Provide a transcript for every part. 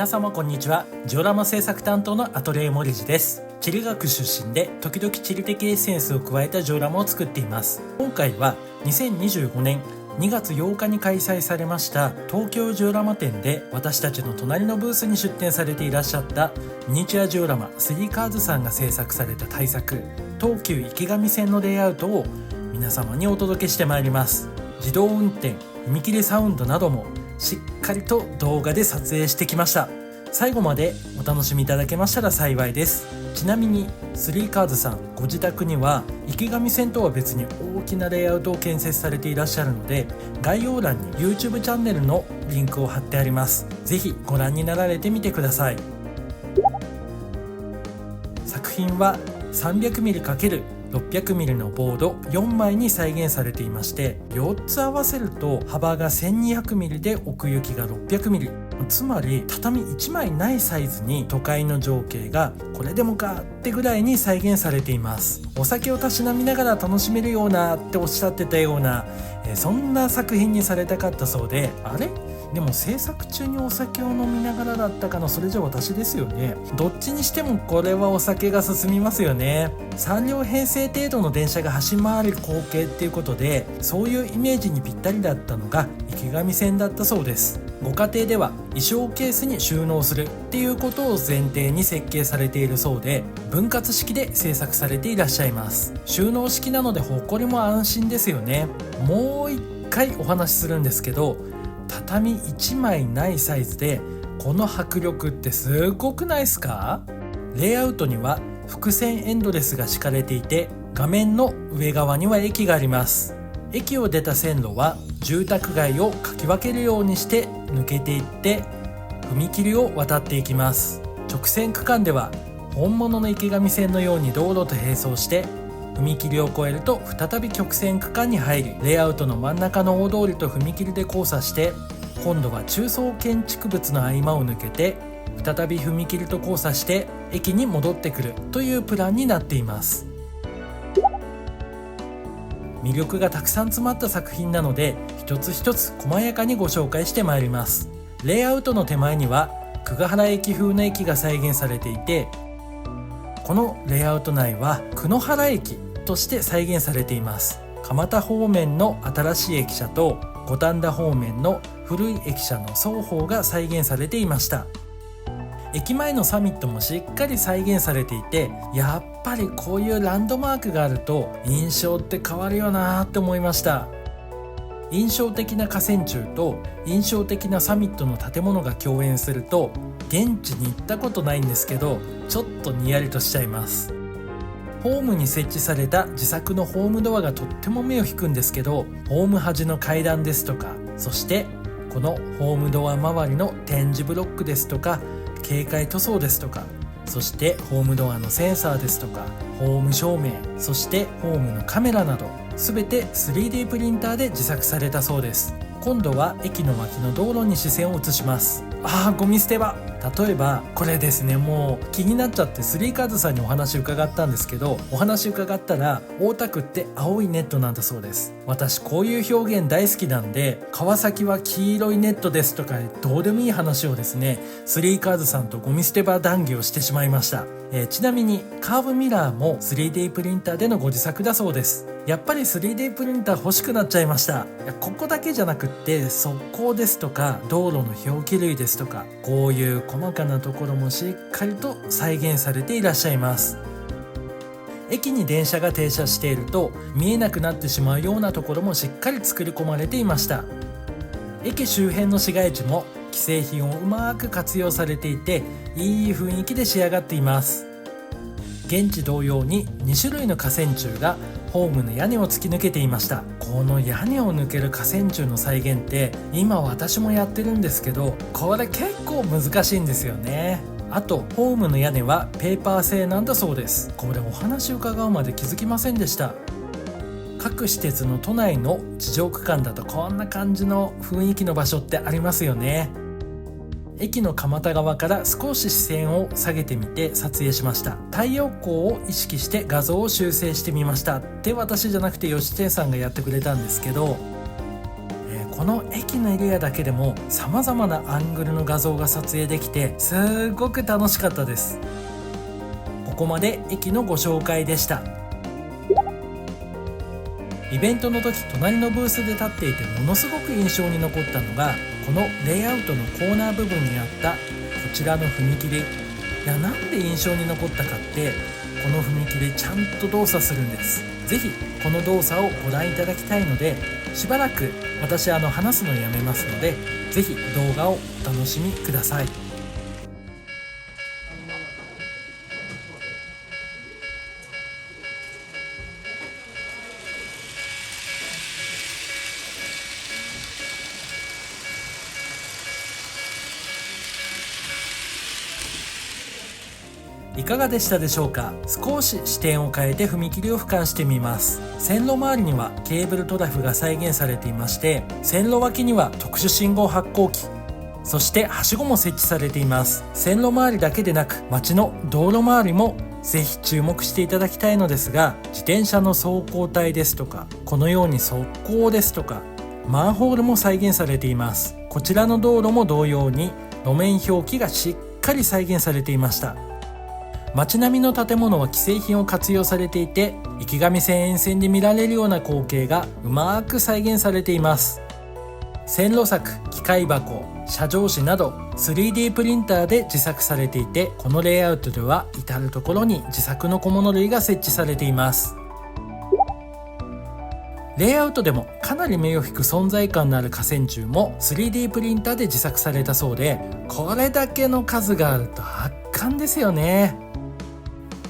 皆様こんにちは。ジオラマ制作担当のアトリエモリジです。地理学出身で時々地理的エッセンスを加えたジオラマを作っています。今回は2025年2月8日に開催されました東京ジオラマ展で私たちの隣のブースに出展されていらっしゃったミニチュアジオラマ3カーズさんが制作された大作東急池上線のレイアウトを皆様にお届けしてまいります。自動運転、踏切サウンドなどもしっかりと動画で撮影してきました。最後までお楽しみいただけましたら幸いです。ちなみに3カーズさんご自宅には池上線とは別に大きなレイアウトを建設されていらっしゃるので、概要欄に YouTube チャンネルのリンクを貼ってあります。ぜひご覧になられてみてください。作品は 300mm×600mm のボード4枚に再現されていまして、4つ合わせると幅が 1200mm で奥行きが 600mm、 つまり畳1枚ないサイズに都会の情景がこれでもかってぐらいに再現されています。お酒をたしなみながら楽しめるようなっておっしゃってたような、そんな作品にされたかったそうで、あれでも制作中にお酒を飲みながらだったかな、それじゃ私ですよね。どっちにしてもこれはお酒が進みますよね。3両編成程度の電車が走り回る光景っていうことで、そういうイメージにぴったりだったのが池上線だったそうです。ご家庭では衣装ケースに収納するっていうことを前提に設計されているそうで、分割式で制作されていらっしゃいます。収納式なのでほこりも安心ですよね。もう一回お話しするんですけど、畳1枚ないサイズでこの迫力ってすごくないですか？レイアウトには複線エンドレスが敷かれていて、画面の上側には駅があります。駅を出た線路は住宅街をかき分けるようにして抜けていって踏切を渡っていきます。直線区間では本物の池上線のように道路と並走して踏切を越えると再び曲線区間に入り、レイアウトの真ん中の大通りと踏切で交差して、今度は中層建築物の合間を抜けて再び踏切と交差して駅に戻ってくるというプランになっています。魅力がたくさん詰まった作品なので、一つ一つ細やかにご紹介してまいります。レイアウトの手前には久我原駅風の駅が再現されていて、このレイアウト内は久野原駅として再現されています。蒲田方面の新しい駅舎と五反田方面の古い駅舎の双方が再現されていました。駅前のサミットもしっかり再現されていて、やっぱりこういうランドマークがあると印象って変わるよなって思いました。印象的な河川柱と印象的なサミットの建物が共演すると、現地に行ったことないんですけどちょっとニヤリとしちゃいます。ホームに設置された自作のホームドアがとっても目を引くんですけど、ホーム端の階段ですとか、そしてこのホームドア周りの展示ブロックですとか、警戒塗装ですとか、そしてホームドアのセンサーですとか、ホーム照明、そしてホームのカメラなど全て 3D プリンターで自作されたそうです。今度は駅の脇の道路に視線を移します。ゴミ捨て場、例えばこれですね、もう気になっちゃって3カーズさんにお話伺ったんですけど、お話伺ったら大田区って青いネットなんだそうです。私こういう表現大好きなんで、川崎は黄色いネットですとかどうでもいい話をですね、3カーズさんとゴミ捨て場談義をしてしまいました。ちなみにカーブミラーも 3D プリンターでのご自作だそうです。やっぱり 3D プリンター欲しくなっちゃいました。ここだけじゃなくって側溝ですとか道路の表記類ですとか、こういう細かなところもしっかりと再現されていらっしゃいます。駅に電車が停車していると見えなくなってしまうようなところもしっかり作り込まれていました。駅周辺の市街地も既製品をうまく活用されていて、いい雰囲気で仕上がっています。現地同様に2種類の河川柱がホームの屋根を突き抜けていました。この屋根を抜ける河川柱の再現って今私もやってるんですけど、これ結構難しいんですよね。あとホームの屋根はペーパー製なんだそうです。これお話伺うまで気づきませんでした。各私鉄の都内の地上区間だとこんな感じの雰囲気の場所ってありますよね。駅の蒲田側から少し視線を下げてみて撮影しました。太陽光を意識して画像を修正してみましたって、私じゃなくて吉天さんがやってくれたんですけど、ここの駅のエリアだけでも様々なアングルの画像が撮影できてすごく楽しかったです。ここまで駅のご紹介でした。イベントの時隣のブースで立っていてものすごく印象に残ったのがこのレイアウトのコーナー部分にあったこちらの踏切。なんで印象に残ったかってこの踏切ちゃんと動作するんです。ぜひこの動作をご覧いただきたいのでしばらく私話すのやめますのでぜひ動画をお楽しみください。いかがでしたでしょうか。少し視点を変えて踏切を俯瞰してみます。線路周りにはケーブルトラフが再現されていまして線路脇には特殊信号発光器そしてはしごも設置されています。線路周りだけでなく街の道路周りもぜひ注目していただきたいのですが自転車の走行帯ですとかこのように側溝ですとかマンホールも再現されています。こちらの道路も同様に路面表記がしっかり再現されていました。街並みの建物は既製品を活用されていて池上線沿線で見られるような光景がうまく再現されています。線路柵、機械箱、車上紙など 3D プリンターで自作されていてこのレイアウトでは至る所に自作の小物類が設置されています。レイアウトでもかなり目を引く存在感のある河川柱も 3D プリンターで自作されたそうでこれだけの数があると圧巻ですよね。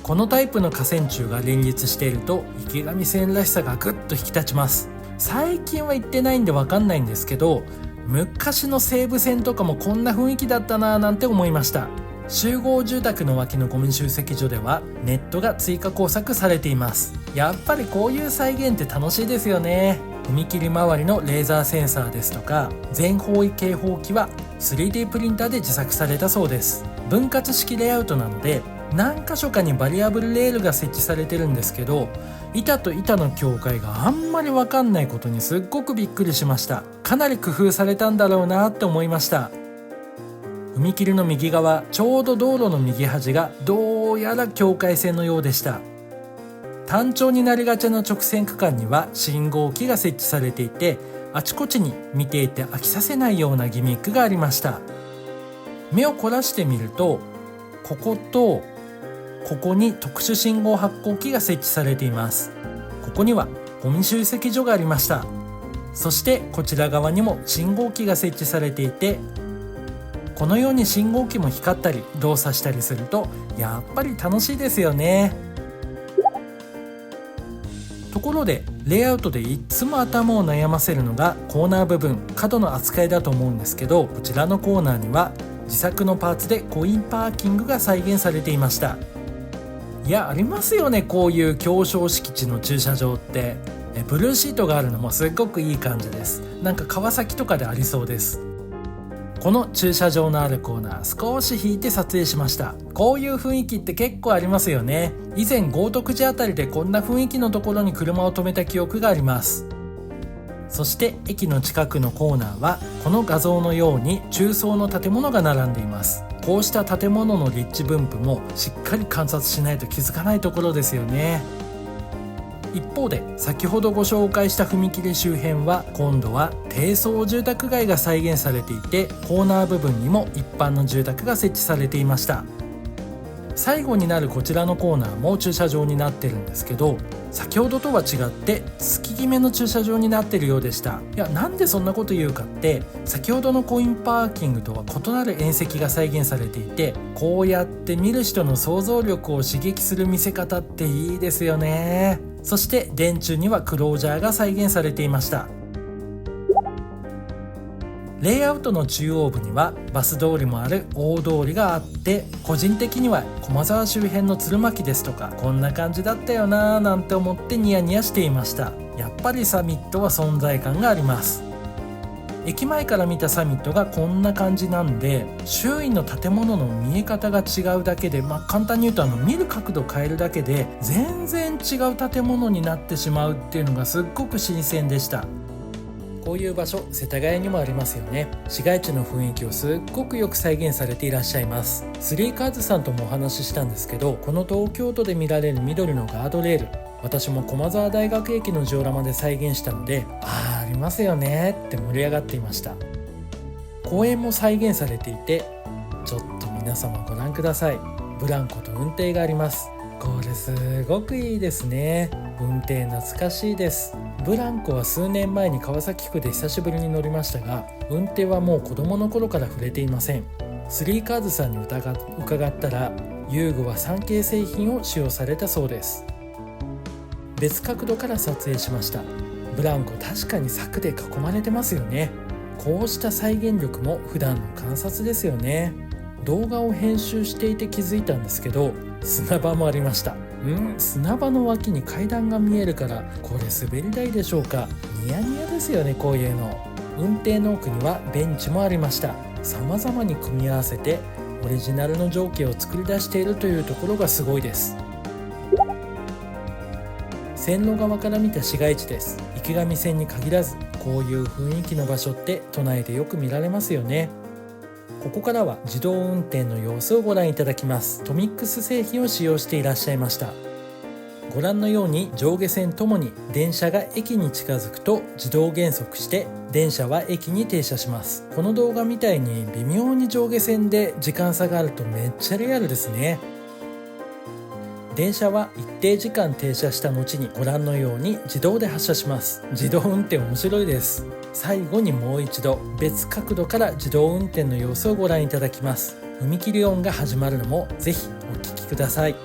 このタイプの河川柱が連立していると池上線らしさがぐっと引き立ちます。最近は行ってないんで分かんないんですけど昔の西武線とかもこんな雰囲気だったなぁなんて思いました。集合住宅の脇のゴミ集積所ではネットが追加工作されています。やっぱりこういう再現って楽しいですよね。踏切周りのレーザーセンサーですとか全方位警報器は 3D プリンターで自作されたそうです。分割式レイアウトなので何箇所かにバリアブルレールが設置されてるんですけど板と板の境界があんまり分かんないことにすっごくびっくりしました。かなり工夫されたんだろうなって思いました。踏切の右側ちょうど道路の右端がどうやら境界線のようでした。単調になりがちな直線区間には信号機が設置されていてあちこちに見ていて飽きさせないようなギミックがありました。目を凝らしてみるとこことここに特殊信号発光器が設置されています。ここにはゴミ集積所がありました。そしてこちら側にも信号機が設置されていてこのように信号機も光ったり動作したりするとやっぱり楽しいですよね。ところでレイアウトでいつも頭を悩ませるのがコーナー部分角の扱いだと思うんですけどこちらのコーナーには自作のパーツでコインパーキングが再現されていました。いやありますよねこういう狭小敷地の駐車場ってブルーシートがあるのもすっごくいい感じです。なんか川崎とかでありそうです。この駐車場のあるコーナー少し引いて撮影しました。こういう雰囲気って結構ありますよね。以前豪徳寺あたりでこんな雰囲気のところに車を止めた記憶があります。そして駅の近くのコーナーはこの画像のように中層の建物が並んでいます。こうした建物の立地分布もしっかり観察しないと気づかないところですよね。一方で先ほどご紹介した踏切周辺は今度は低層住宅街が再現されていてコーナー部分にも一般の住宅が設置されていました。最後になるこちらのコーナーも駐車場になってるんですけど先ほどとは違って月決めの駐車場になってるようでした。いやなんでそんなこと言うかって先ほどのコインパーキングとは異なる縁石が再現されていてこうやって見る人の想像力を刺激する見せ方っていいですよね。そして電柱にはクロージャーが再現されていました。レイアウトの中央部にはバス通りもある大通りがあって個人的には駒沢周辺の鶴巻ですとかこんな感じだったよなーなんて思ってニヤニヤしていました。やっぱりサミットは存在感があります。駅前から見たサミットがこんな感じなんで周囲の建物の見え方が違うだけで、簡単に言うと見る角度変えるだけで全然違う建物になってしまうっていうのがすっごく新鮮でした。こういう場所世田谷にもありますよね。市街地の雰囲気をすっごくよく再現されていらっしゃいます。スリーカーズさんともお話ししたんですけど、この東京都で見られる緑のガードレール、私も駒沢大学駅のジオラマで再現したので、ありますよねって盛り上がっていました。公園も再現されていて、ちょっと皆様ご覧ください。ブランコと運転があります。これすごくいいですね。運転懐かしいです。ブランコは数年前に川崎区で久しぶりに乗りましたが、運転はもう子供の頃から触れていません。スリーカーズさんに伺ったら、遊具は 3K 製品を使用されたそうです。別角度から撮影しました。ブランコ確かに柵で囲まれてますよね。こうした再現力も普段の観察ですよね。動画を編集していて気づいたんですけど、砂場もありました。砂場の脇に階段が見えるから、これ滑り台でしょうか。ニヤニヤですよね、こういうの。運転の奥にはベンチもありました。様々に組み合わせてオリジナルの情景を作り出しているというところがすごいです。線路側から見た市街地です。池上線に限らず、こういう雰囲気の場所って都内でよく見られますよね。ここからは自動運転の様子をご覧いただきます。トミックス製品を使用していらっしゃいました。ご覧のように上下線ともに電車が駅に近づくと自動減速して電車は駅に停車します。この動画みたいに微妙に上下線で時間差があるとめっちゃリアルですね。電車は一定時間停車した後にご覧のように自動で発車します。自動運転面白いです。最後にもう一度別角度から自動運転の様子をご覧いただきます。踏切音が始まるのもぜひお聞きください。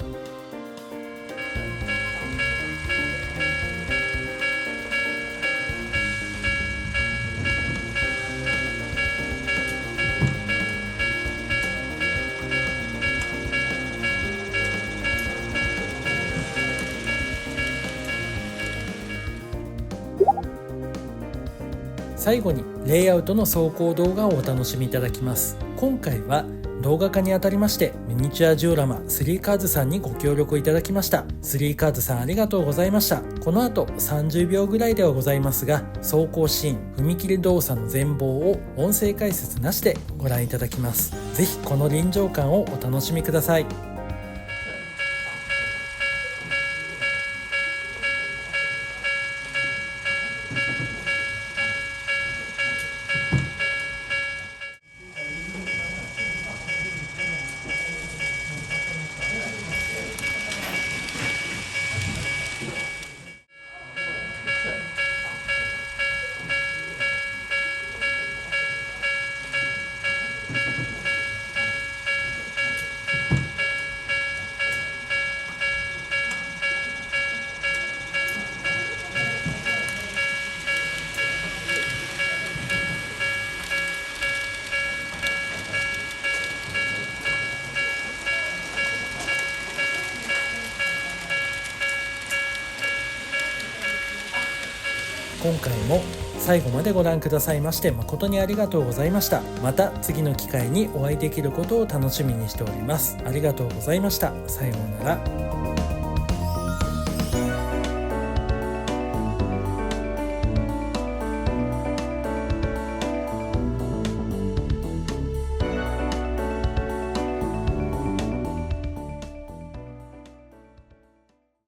最後にレイアウトの走行動画をお楽しみいただきます。今回は動画化にあたりましてミニチュアジオラマスリーカーズさんにご協力いただきました。スリーカーズさんありがとうございました。この後30秒ぐらいではございますが、走行シーン、踏切動作の全貌を音声解説なしでご覧いただきます。ぜひこの臨場感をお楽しみください。今回も最後までご覧くださいまして誠にありがとうございました。また次の機会にお会いできることを楽しみにしております。ありがとうございました。さようなら。